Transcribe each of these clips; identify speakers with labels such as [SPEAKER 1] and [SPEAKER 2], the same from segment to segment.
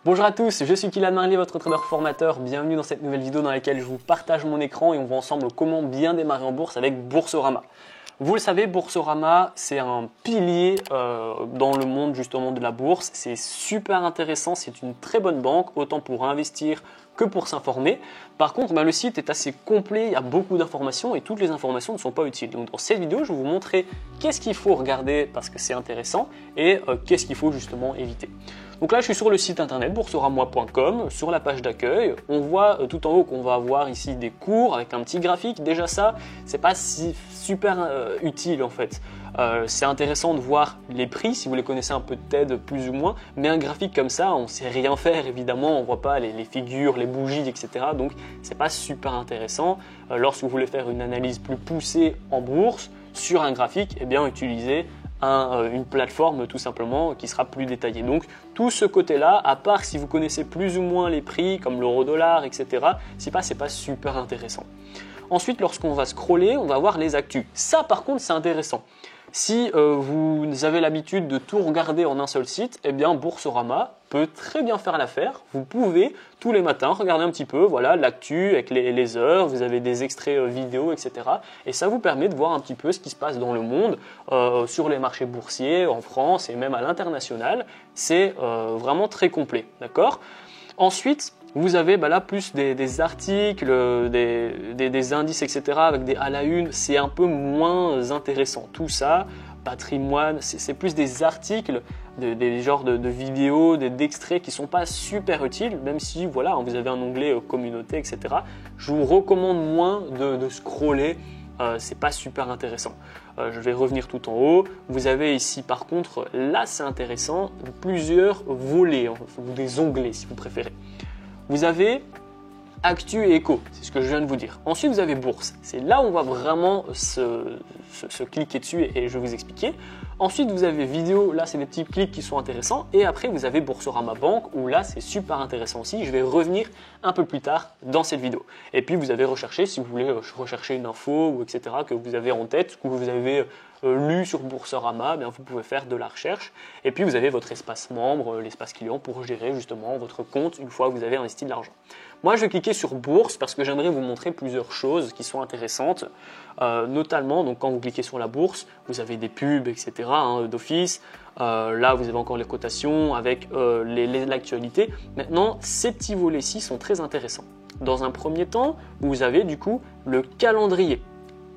[SPEAKER 1] Bonjour à tous, je suis Kylian Marlier, votre trader formateur. Bienvenue dans cette nouvelle vidéo dans laquelle je vous partage mon écran et on voit ensemble comment bien démarrer en bourse avec Boursorama. Vous le savez, Boursorama, c'est un pilier dans le monde justement de la bourse. C'est super intéressant, c'est une très bonne banque, autant pour investir que pour s'informer. Par contre, le site est assez complet, il y a beaucoup d'informations et toutes les informations ne sont pas utiles. Donc dans cette vidéo, je vais vous montrer qu'est-ce qu'il faut regarder parce que c'est intéressant et qu'est-ce qu'il faut justement éviter. Donc là, je suis sur le site internet boursorama.com, sur la page d'accueil. On voit tout en haut qu'on va avoir ici des cours avec un petit graphique. Déjà ça, c'est pas si super utile en fait. C'est intéressant de voir les prix si vous les connaissez un peu de TED plus ou moins, mais un graphique comme ça, on ne sait rien faire évidemment, on ne voit pas les figures, les bougies, etc. Donc c'est pas super intéressant. Lorsque vous voulez faire une analyse plus poussée en bourse sur un graphique, eh bien utilisez une plateforme tout simplement qui sera plus détaillée. Donc tout ce côté-là, à part si vous connaissez plus ou moins les prix comme l'euro-dollar, etc., c'est pas super intéressant. Ensuite, lorsqu'on va scroller, on va voir les actus. Ça par contre, c'est intéressant. Si vous avez l'habitude de tout regarder en un seul site, eh bien Boursorama peut très bien faire l'affaire. Vous pouvez tous les matins regarder un petit peu voilà, l'actu avec les heures, vous avez des extraits vidéo, etc. Et ça vous permet de voir un petit peu ce qui se passe dans le monde, sur les marchés boursiers, en France et même à l'international. C'est vraiment très complet, d'accord ? Ensuite, vous avez là plus des articles, des indices, etc. avec des à la une, c'est un peu moins intéressant. Tout ça, patrimoine, c'est plus des articles, des genres de vidéos, d'extraits qui ne sont pas super utiles, même si voilà, vous avez un onglet communauté, etc. Je vous recommande moins de scroller. C'est pas super intéressant. Je vais revenir tout en haut. Vous avez ici par contre, là c'est intéressant, plusieurs volets, ou des onglets si vous préférez. Vous avez Actu et Éco, c'est ce que je viens de vous dire. Ensuite, vous avez Bourse. C'est là où on va vraiment se cliquer dessus et je vais vous expliquer. Ensuite, vous avez Vidéo. Là, c'est des petits clics qui sont intéressants. Et après, vous avez Boursorama Banque où là, c'est super intéressant aussi. Je vais revenir un peu plus tard dans cette vidéo. Et puis, vous avez recherché, si vous voulez rechercher une info ou etc. que vous avez en tête, que vous avez lu sur Boursorama, vous pouvez faire de la recherche. Et puis, vous avez votre espace membre, l'espace client pour gérer justement votre compte une fois que vous avez investi de l'argent. Moi, je vais cliquer sur Bourse parce que j'aimerais vous montrer plusieurs choses qui sont intéressantes. Notamment, donc, quand vous cliquez sur la bourse, vous avez des pubs, etc. D'office. Là, vous avez encore les cotations avec l'actualité. Maintenant, ces petits volets-ci sont très intéressants. Dans un premier temps, vous avez du coup le calendrier.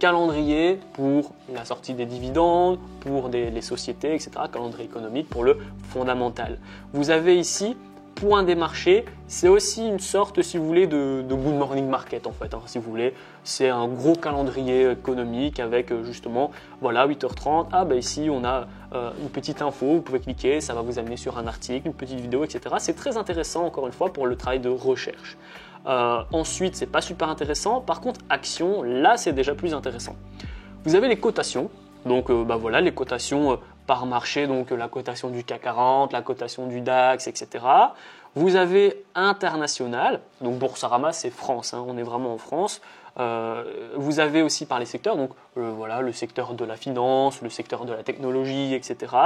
[SPEAKER 1] Calendrier pour la sortie des dividendes, pour les sociétés, etc. Calendrier économique pour le fondamental. Vous avez ici point des marchés, c'est aussi une sorte, si vous voulez, de good morning market en fait, si vous voulez. C'est un gros calendrier économique avec justement, voilà, 8h30, ici on a une petite info, vous pouvez cliquer, ça va vous amener sur un article, une petite vidéo, etc. C'est très intéressant encore une fois pour le travail de recherche. Ensuite, c'est pas super intéressant. Par contre, action, là c'est déjà plus intéressant. Vous avez les cotations, donc voilà, les cotations par marché, donc la cotation du CAC 40, la cotation du DAX, etc. Vous avez international, donc Boursorama c'est France, on est vraiment en France. Vous avez aussi par les secteurs, donc voilà, le secteur de la finance, le secteur de la technologie, etc.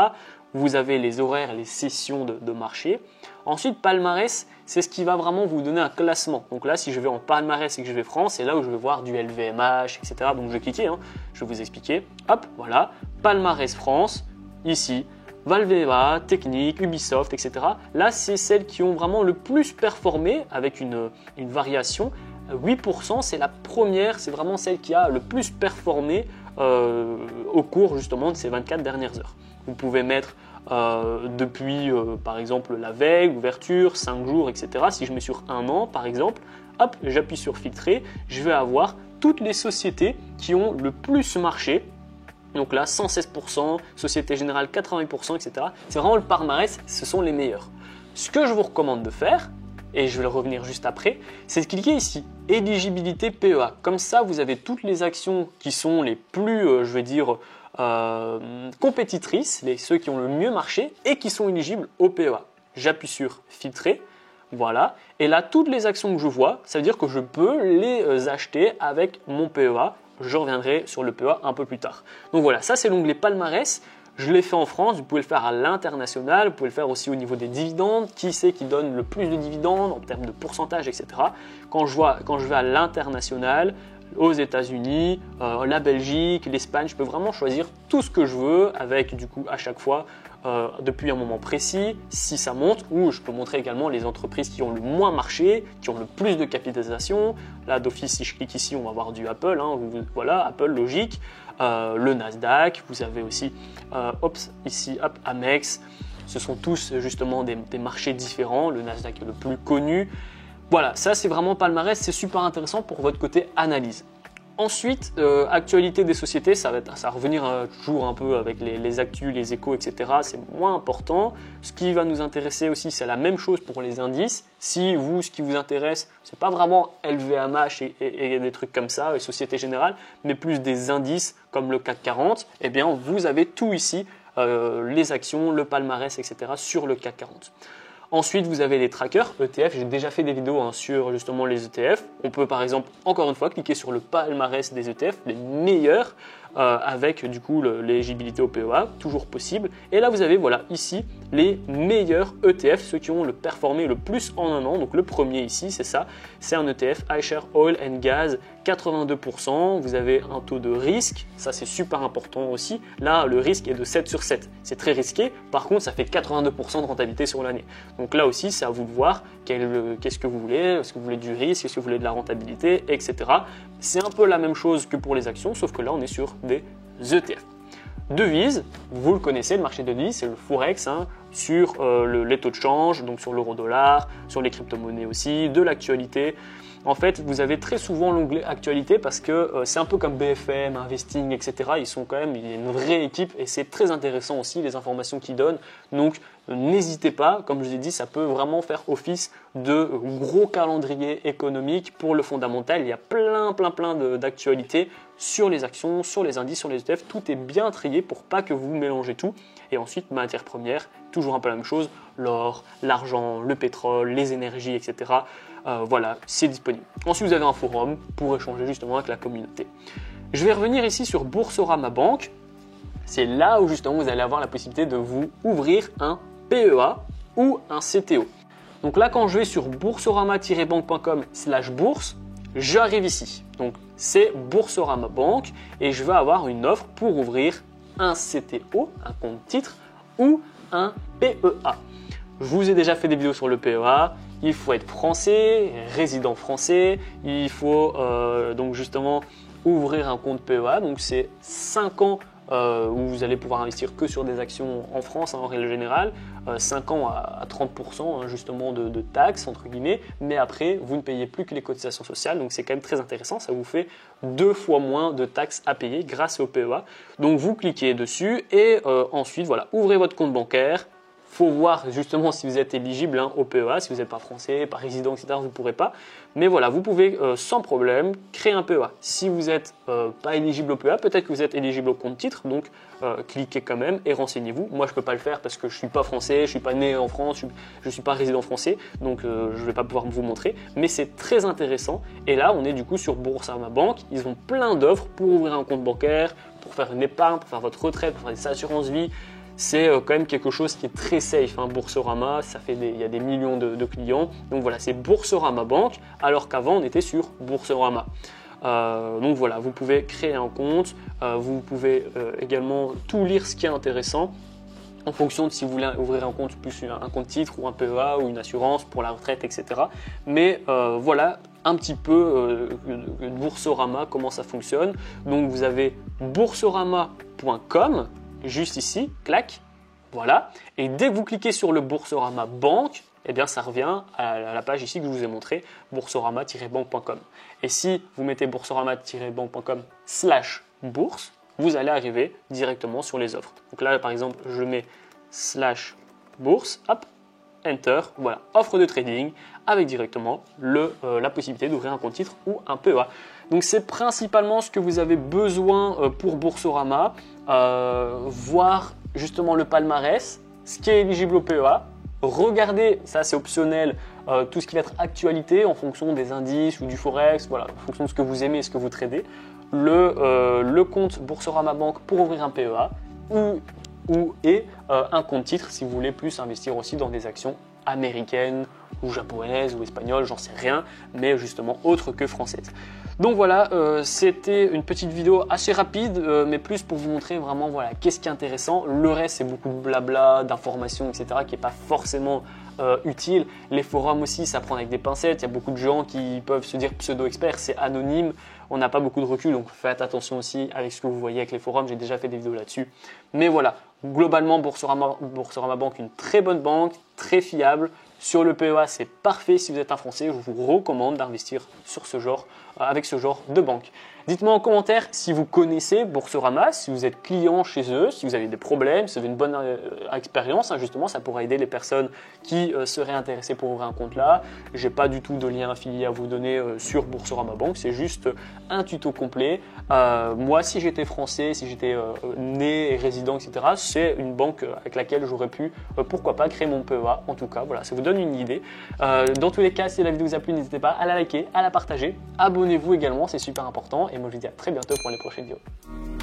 [SPEAKER 1] Vous avez les horaires, les sessions de marché. Ensuite, palmarès, c'est ce qui va vraiment vous donner un classement. Donc là, si je vais en palmarès et que je vais France, c'est là où je vais voir du LVMH, etc. Donc je vais cliquer, je vais vous expliquer. Hop, voilà, palmarès France, ici. Valveva, Technique, Ubisoft, etc. Là, c'est celles qui ont vraiment le plus performé avec une variation. 8%, c'est la première, c'est vraiment celle qui a le plus performé au cours justement de ces 24 dernières heures. Vous pouvez mettre depuis par exemple la veille, l'ouverture, 5 jours, etc. Si je mets sur un an par exemple, hop, j'appuie sur filtrer, je vais avoir toutes les sociétés qui ont le plus marché. Donc là, 116%, Société Générale 80%, etc. C'est vraiment le palmarès, ce sont les meilleurs. Ce que je vous recommande de faire, et je vais revenir juste après, c'est de cliquer ici, éligibilité PEA. Comme ça, vous avez toutes les actions qui sont les plus, compétitrices, ceux qui ont le mieux marché et qui sont éligibles au PEA. J'appuie sur filtrer, voilà. Et là, toutes les actions que je vois, ça veut dire que je peux les acheter avec mon PEA. Je reviendrai sur le PEA un peu plus tard. Donc voilà, ça c'est l'onglet palmarès. Je l'ai fait en France, vous pouvez le faire à l'international, vous pouvez le faire aussi au niveau des dividendes. Qui c'est qui donne le plus de dividendes en termes de pourcentage, etc. Quand je vais à l'international, aux États-Unis, la Belgique, l'Espagne, je peux vraiment choisir tout ce que je veux avec du coup à chaque fois depuis un moment précis, si ça monte, ou je peux montrer également les entreprises qui ont le moins marché, qui ont le plus de capitalisation. Là d'office, si je clique ici, on va voir du Apple, hein, voilà, Apple logique, le Nasdaq, vous avez aussi ici Amex. Ce sont tous justement des marchés différents, le Nasdaq est le plus connu. Voilà, ça c'est vraiment palmarès, c'est super intéressant pour votre côté analyse. Ensuite, actualité des sociétés, ça va revenir toujours un peu avec les actus, les échos, etc. C'est moins important. Ce qui va nous intéresser aussi, c'est la même chose pour les indices. Si vous, ce qui vous intéresse, c'est pas vraiment LVMH et des trucs comme ça, les sociétés générales, mais plus des indices comme le CAC 40, eh bien vous avez tout ici, les actions, le palmarès, etc. sur le CAC 40. Ensuite, vous avez les trackers ETF. J'ai déjà fait des vidéos sur justement les ETF. On peut par exemple, encore une fois, cliquer sur le palmarès des ETF, les meilleurs, avec du coup l'éligibilité au PEA, toujours possible. Et là, vous avez voilà ici les meilleurs ETF, ceux qui ont le performé le plus en un an. Donc le premier ici, c'est ça, c'est un ETF iShares Oil and Gas, 82%. Vous avez un taux de risque, ça c'est super important aussi. Là, le risque est de 7 sur 7. C'est très risqué. Par contre, ça fait 82% de rentabilité sur l'année. Donc là aussi, c'est à vous de voir qu'est-ce que vous voulez. Est-ce que vous voulez du risque, est-ce que vous voulez de la rentabilité, etc. C'est un peu la même chose que pour les actions, sauf que là, on est sur des ETF. Devises, vous le connaissez, le marché de devises, c'est le Forex, hein, sur les taux de change, donc sur l'euro-dollar, sur les crypto-monnaies aussi, de l'actualité. En fait, vous avez très souvent l'onglet actualité parce que c'est un peu comme BFM, Investing, etc. Il y a une vraie équipe et c'est très intéressant aussi les informations qu'ils donnent. Donc, n'hésitez pas, comme je vous ai dit, ça peut vraiment faire office de gros calendrier économique pour le fondamental. Il y a plein d'actualités sur les actions, sur les indices, sur les ETF. Tout est bien trié pour pas que vous mélangez tout. Et ensuite, matières premières, toujours un peu la même chose, l'or, l'argent, le pétrole, les énergies, etc. Voilà, c'est disponible. Ensuite, vous avez un forum pour échanger justement avec la communauté. Je vais revenir ici sur Boursorama Banque. C'est là où justement vous allez avoir la possibilité de vous ouvrir un PEA ou un CTO. Donc là, quand je vais sur boursorama-banque.com/bourse, j'arrive ici. Donc c'est Boursorama Banque et je vais avoir une offre pour ouvrir un CTO, un compte titre ou un PEA. Je vous ai déjà fait des vidéos sur le PEA. Il faut être français, résident français. Il faut donc justement ouvrir un compte PEA. Donc c'est 5 ans où vous allez pouvoir investir que sur des actions en France, hein, en règle générale. 5 ans à 30% hein, justement de taxes entre guillemets. Mais après, vous ne payez plus que les cotisations sociales. Donc c'est quand même très intéressant. Ça vous fait 2 fois moins de taxes à payer grâce au PEA. Donc vous cliquez dessus et ensuite voilà, ouvrez votre compte bancaire. Faut voir justement si vous êtes éligible au PEA. Si vous n'êtes pas français, pas résident, etc., vous ne pourrez pas. Mais voilà, vous pouvez sans problème créer un PEA. Si vous n'êtes pas éligible au PEA, peut-être que vous êtes éligible au compte titre. Donc, cliquez quand même et renseignez-vous. Moi, je ne peux pas le faire parce que je ne suis pas français, je ne suis pas né en France, je ne suis pas résident français. Donc, je ne vais pas pouvoir vous montrer. Mais c'est très intéressant. Et là, on est du coup sur Boursorama Banque. Ils ont plein d'offres pour ouvrir un compte bancaire, pour faire une épargne, pour faire votre retraite, pour faire des assurances vie. C'est quand même quelque chose qui est très safe, hein, Boursorama, il y a des millions de clients. Donc voilà, c'est Boursorama Banque, alors qu'avant on était sur Boursorama. Donc voilà, vous pouvez créer un compte, vous pouvez également tout lire ce qui est intéressant en fonction de si vous voulez ouvrir un compte, plus un compte titre ou un PEA ou une assurance pour la retraite, etc. Mais voilà un petit peu Boursorama, comment ça fonctionne. Donc vous avez boursorama.com. Juste ici, clac, voilà. Et dès que vous cliquez sur le Boursorama Banque, eh bien ça revient à la page ici que je vous ai montré, boursorama-banque.com. Et si vous mettez boursorama-banque.com/bourse, vous allez arriver directement sur les offres. Donc là, par exemple, je mets /bourse, hop, Enter, voilà, offre de trading avec directement la possibilité d'ouvrir un compte titre ou un PEA. Donc c'est principalement ce que vous avez besoin pour Boursorama, voir justement le palmarès, ce qui est éligible au PEA, regardez, ça c'est optionnel, tout ce qui va être actualité en fonction des indices ou du Forex, voilà, en fonction de ce que vous aimez et ce que vous tradez, le compte Boursorama Banque pour ouvrir un PEA ou et un compte titre si vous voulez plus investir aussi dans des actions américaines ou japonaises ou espagnoles, j'en sais rien, mais justement autres que françaises. Donc voilà, c'était une petite vidéo assez rapide, mais plus pour vous montrer vraiment voilà, qu'est-ce qui est intéressant. Le reste, c'est beaucoup de blabla, d'informations, etc., qui n'est pas forcément utile. Les forums aussi, ça prend avec des pincettes. Il y a beaucoup de gens qui peuvent se dire pseudo-experts, c'est anonyme. On n'a pas beaucoup de recul, donc faites attention aussi avec ce que vous voyez avec les forums. J'ai déjà fait des vidéos là-dessus. Mais voilà, globalement, Boursorama Banque, une très bonne banque, très fiable. Sur le PEA, c'est parfait si vous êtes un Français. Je vous recommande d'investir sur ce genre, avec ce genre de banque. Dites-moi en commentaire si vous connaissez Boursorama, si vous êtes client chez eux, si vous avez des problèmes, si vous avez une bonne expérience. Hein, justement, ça pourra aider les personnes qui seraient intéressées pour ouvrir un compte là. Je n'ai pas du tout de lien affilié à vous donner sur Boursorama Banque. C'est juste un tuto complet. Moi, si j'étais français, si j'étais né et résident, etc., c'est une banque avec laquelle j'aurais pu, pourquoi pas, créer mon PEA. En tout cas, voilà, ça vous donne une idée. Dans tous les cas, si la vidéo vous a plu, n'hésitez pas à la liker, à la partager. Abonnez-vous également, c'est super important. Et moi, je vous dis à très bientôt pour les prochaines vidéos.